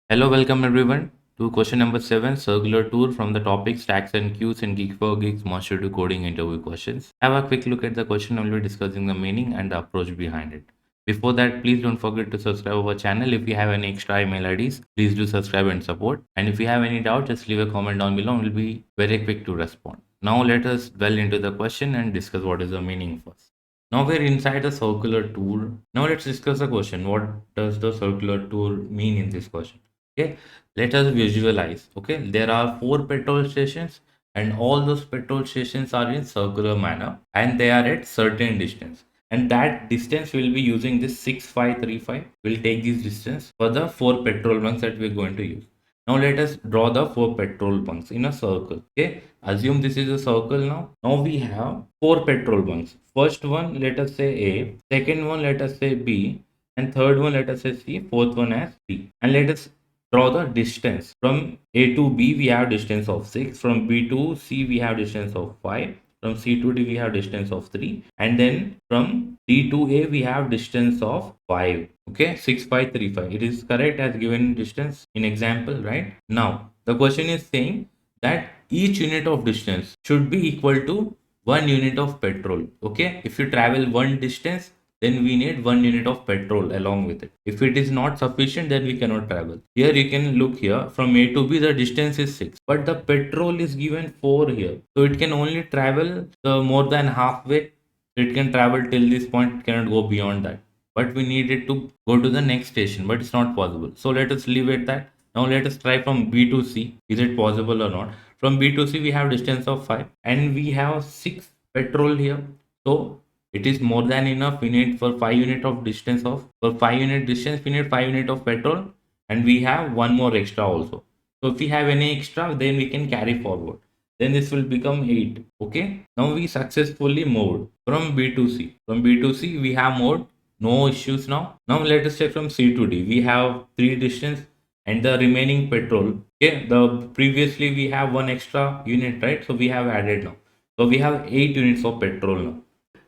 Hello, welcome everyone to question number 7, circular tour from the topic stacks and queues in Geeks for Geeks Master to Coding interview questions. Have a quick look at the question. I will be discussing the meaning and the approach behind it. Before that, please don't forget to subscribe our channel. If you have any extra email IDs, please do subscribe and support. And if you have any doubt, just leave a comment down below. We'll be very quick to respond. Now let us dwell into the question and discuss what is the meaning first. Now we're inside a circular tour. Now let's discuss the question. What does the circular tour mean in this question? Okay, let us visualize. Okay, there are four petrol stations and all those petrol stations are in circular manner and they are at certain distance, and that distance will be using this 6535. We'll take this distance for the four petrol bunks that we're going to use. Now let us draw the four petrol bunks in a circle. Okay, assume this is a circle. Now we have four petrol bunks. First one, let us say A, second one, let us say B, and third one, let us say C, fourth one as D. And let us draw the distance. From A to B we have distance of 6, from B to C we have distance of 5, from C to D we have distance of 3, and then from D to A we have distance of 5. Okay, 6 5 3 5. It is correct as given distance in example, right? Now the question is saying that each unit of distance should be equal to 1 unit of petrol. Okay, if you travel one distance, then we need 1 unit of petrol along with it. If it is not sufficient, then we cannot travel. Here you can look here, from A to B the distance is 6, but the petrol is given 4 here, so it can only travel more than halfway. It can travel till this point, it cannot go beyond that, but we need it to go to the next station, but it's not possible. So let us leave it that. Now let us try from B to C. Is it possible or not? From B to C we have distance of 5 and we have 6 petrol here, so it is more than enough. We need for 5 unit of distance of for 5 unit distance we need 5 unit of petrol, and we have one more extra also. So if we have any extra, then we can carry forward, then this will become 8. Okay, now we successfully moved from B to C. From B to C we have moved, no issues. Now let us check from C to D. We have 3 distance and the remaining petrol. Okay, the previously we have one extra unit, right? So we have added now, so we have 8 units of petrol now,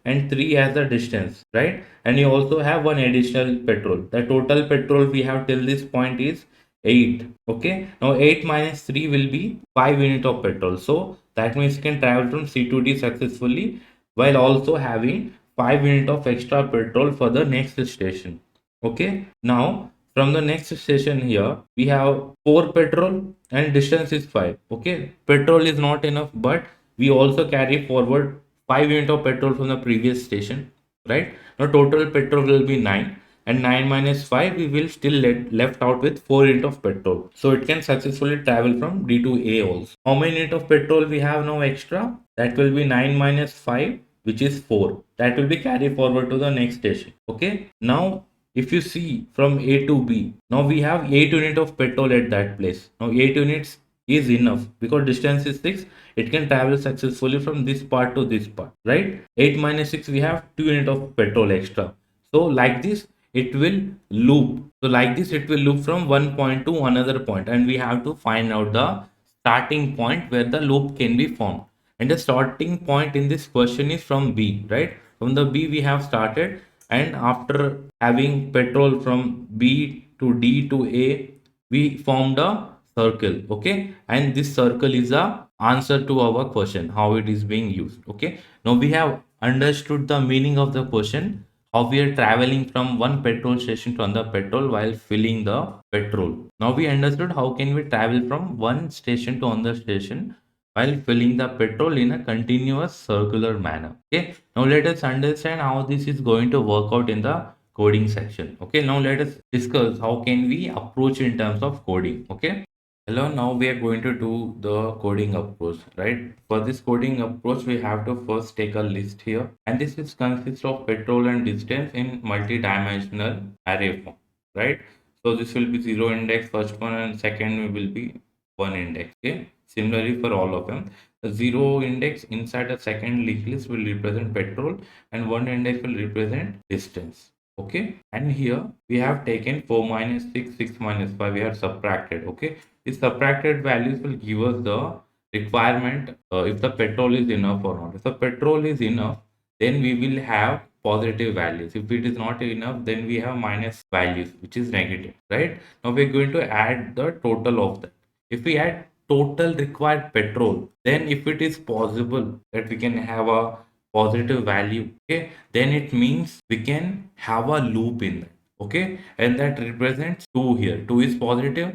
and 3 as the distance, right? And you also have one additional petrol. The total petrol we have till this point is 8. Okay, now 8 minus 3 will be 5 unit of petrol, so that means you can travel from C to D successfully while also having 5 unit of extra petrol for the next station. Okay, now from the next station here we have 4 petrol and distance is 5. Okay, petrol is not enough, but we also carry forward 5 unit of petrol from the previous station, right? Now total petrol will be 9, and 9 minus 5 we will still left out with 4 unit of petrol, so it can successfully travel from D to A also. How many unit of petrol we have now extra? That will be 9 minus 5, which is 4. That will be carried forward to the next station. Okay, now if you see from A to B, now we have 8 unit of petrol at that place. Now 8 units is enough because distance is 6. It can travel successfully from this part to this part, right? 8 minus 6 we have 2 unit of petrol extra. So like this it will loop. So like this it will loop from one point to another point, and we have to find out the starting point where the loop can be formed. And the starting point in this question is from B, right? From the B we have started, and after having petrol from B to D to A, we formed a circle. Okay, and this circle is a answer to our question, how it is being used. Okay, now we have understood the meaning of the question, how we are traveling from one petrol station to another petrol while filling the petrol. Now we understood how can we travel from one station to another station while filling the petrol in a continuous circular manner. Okay, now let us understand how this is going to work out in the coding section. Okay, now let us discuss how can we approach in terms of coding. Okay, hello, now we are going to do the coding approach, right? For this coding approach, we have to first take a list here, and this is consists of petrol and distance in multi-dimensional array form, right? So this will be 0 index, first one, and second will be 1 index. Okay, similarly for all of them, the 0 index inside a second linked list will represent petrol, and 1 index will represent distance. Okay, and here we have taken 4 minus 6, 6 minus 5, we have subtracted. Okay, these subtracted values will give us the requirement if the petrol is enough or not. If the petrol is enough, then we will have positive values. If it is not enough, then we have minus values, which is negative, right? Now we're going to add the total of that. If we add total required petrol, then if it is possible that we can have a positive value, okay, then it means we can have a loop in that, okay, and that represents 2 here. 2 is positive,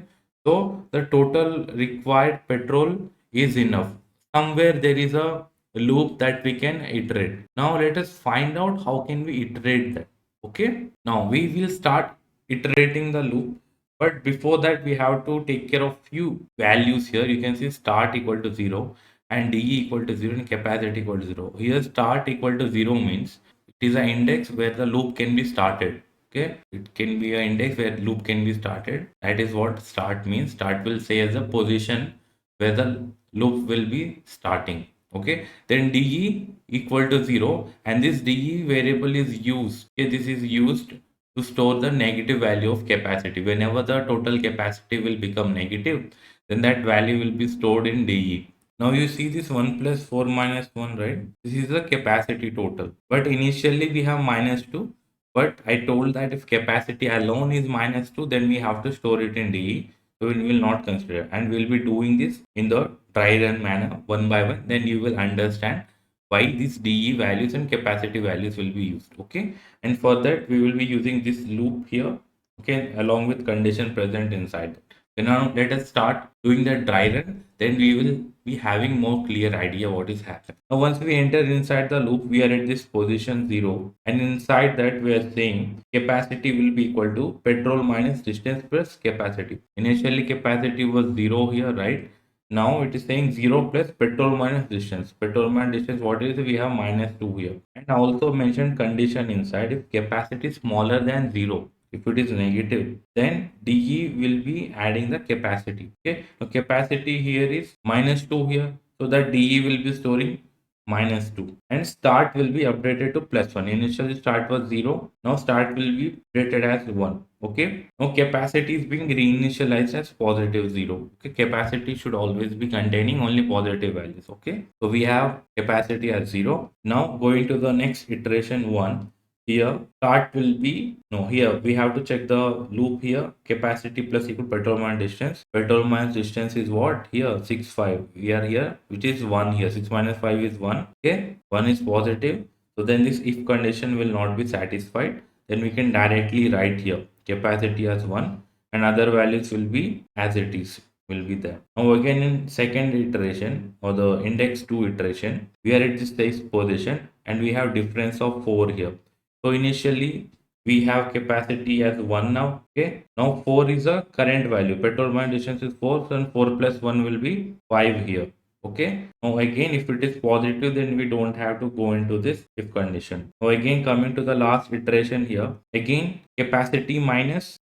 so the total required petrol is enough. Somewhere there is a loop that we can iterate. Now let us find out how can we iterate that. Okay, now we will start iterating the loop, but before that we have to take care of few values here. You can see start equal to 0 and de equal to 0 and capacity equal to 0. Here start equal to 0 means it is an index where the loop can be started. Okay, it can be an index where loop can be started. That is what start means. Start will say as a position where the loop will be starting. Okay, then de equal to 0 and this de variable is used. Okay, this is used to store the negative value of capacity. Whenever the total capacity will become negative, then that value will be stored in de. Now you see this 1 plus 4 minus 1, right? This is the capacity total. But initially we have minus 2. But I told that if capacity alone is minus 2, then we have to store it in de. So we will not consider. And we'll be doing this in the dry run manner one by one. Then you will understand why these de values and capacity values will be used. Okay. And for that, we will be using this loop here. Okay. Along with condition present inside. So now let us start doing the dry run. Then we will be having more clear idea what is happening. Now once we enter inside the loop, we are at this position 0 and inside that we are saying capacity will be equal to petrol minus distance plus capacity. Initially capacity was 0 here, right? Now it is saying 0 plus petrol minus distance. Petrol minus distance, what is it? We have minus 2 here. And also mentioned condition inside. If capacity is smaller than 0, if it is negative, then DE will be adding the capacity. Okay. So capacity here is minus 2 here. So that DE will be storing minus 2 and start will be updated to plus 1. Initially start was 0. Now start will be updated as 1. Okay. Now capacity is being reinitialized as positive 0. Okay. Capacity should always be containing only positive values. Okay. So we have capacity as 0. Now going to the next iteration 1. Here start will be no, here we have to check the loop here. Capacity plus equal petrol minus distance. Petrol minus distance is what? Here 6 5. We are here, which is 1 here. 6 minus 5 is 1. Okay, 1 is positive. So then this if condition will not be satisfied, then we can directly write here capacity as 1 and other values will be as it is, will be there. Now again in second iteration or the index 2 iteration, we are at this stage position and we have difference of 4 here. So initially we have capacity as 1 now. Okay. Now 4 is a current value. Petrol minus distance is 4. So 4 plus 1 will be 5 here. Okay. Now again if it is positive, then we don't have to go into this if condition. Now again coming to the last iteration here. Again capacity minus,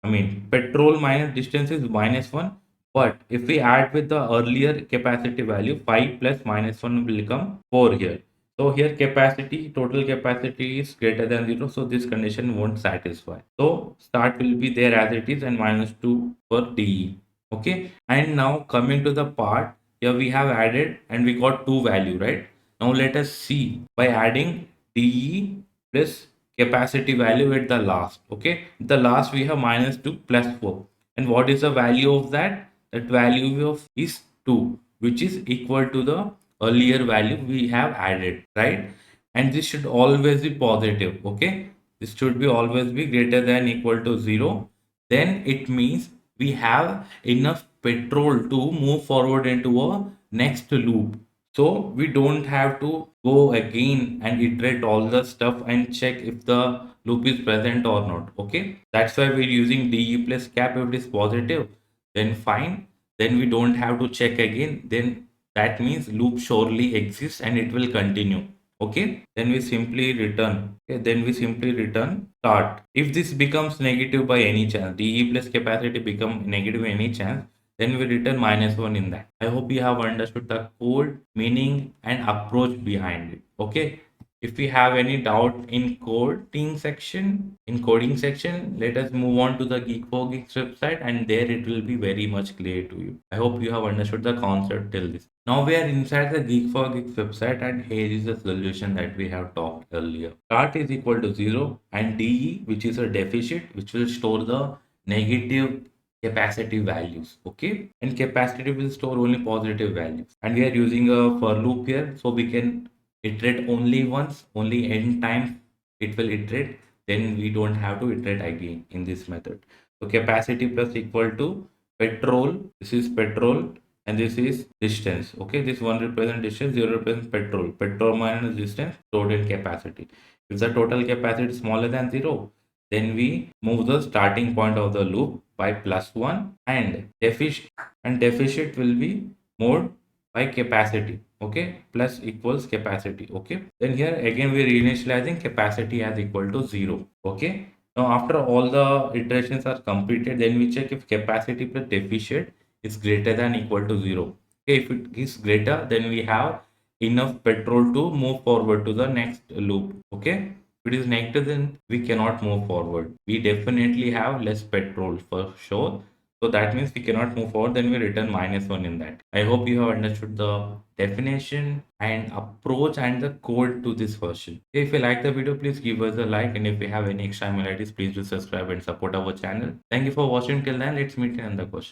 petrol minus distance is minus 1. But if we add with the earlier capacity value, 5 plus minus 1 will become 4 here. So here capacity, total capacity is greater than 0. So this condition won't satisfy. So start will be there as it is and minus 2 for DE. Okay. And now coming to the part, here we have added and we got two value, right? Now let us see by adding DE plus capacity value at the last. Okay. The last we have minus 2 plus 4. And what is the value of that? That value of is 2, which is equal to the earlier value we have added, right? And this should always be positive. Okay, this should be always be greater than equal to 0. Then it means we have enough petrol to move forward into a next loop. So we don't have to go again and iterate all the stuff and check if the loop is present or not. Okay, that's why we're using de plus cap. If it is positive, then fine, then we don't have to check again. Then that means loop surely exists and it will continue. Okay, then we simply return. Okay, then we simply return start. If this becomes negative by any chance, de plus capacity become negative any chance, then we return minus 1 in that. I hope you have understood the code, meaning and approach behind it. Okay, If we have any doubt in coding section, let us move on to the Geek4Geeks website, and there it will be very much clear to you. I hope you have understood the concept till this. Now we are inside the Geek4Geeks website, and here is the solution that we have talked earlier. Start is equal to 0 and DE, which is a deficit, which will store the negative capacity values. Okay, and capacity will store only positive values, and we are using a for loop here, so we can iterate only once, only n times it will iterate, then we don't have to iterate again in this method. So capacity plus equal to petrol, this is petrol, and this is distance. Okay, this one represent distance, zero represents petrol minus distance stored in capacity. If the total capacity is smaller than zero, then we move the starting point of the loop by +1, and deficit will be moved by capacity. Okay, plus equals capacity. Okay, then here again we are reinitializing capacity as equal to 0. Okay, now after all the iterations are completed, then we check if capacity plus deficit is greater than equal to 0. Okay, if it is greater, then we have enough petrol to move forward to the next loop. Okay, if it is negative, then we cannot move forward. We definitely have less petrol for sure, so that means we cannot move forward, then we return -1 in that. I hope you have understood the definition and approach and the code to this version. If you like the video, please give us a like, and if you have any extra email IDs, please do subscribe and support our channel. Thank you for watching till then. Let's meet in another question.